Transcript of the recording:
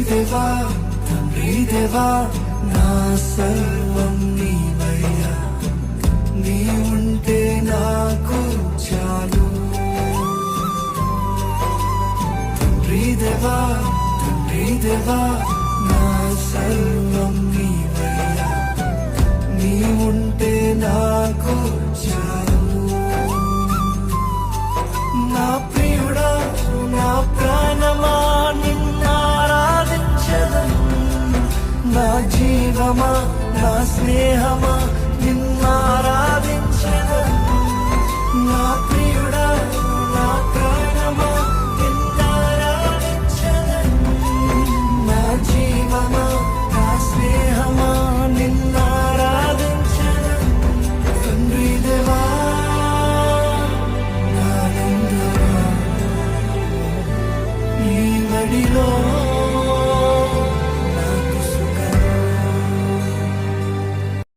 దేవా తండ్రి దేవా నా సర్వం నీవయ్యా, నీ ఉంటే నాకు చాలు. తండ్రి దేవా నా సర్వం నీవయ్యా, నీ ఉంటే నాకు చాలు. నా ప్రియుడా నా ప్రాణమా నిన్నారాధించెదను, నా జీవమా నా స్నేహమా నిన్నారాధించెదను. నా ప్రియుడా నా ప్రాణమా నిన్నారాధించెదను, నా జీవమా నా స్నేహమా నిన్నారాధించెదను. తండ్రి దేవా నా నిందవా, ఈ వడిలో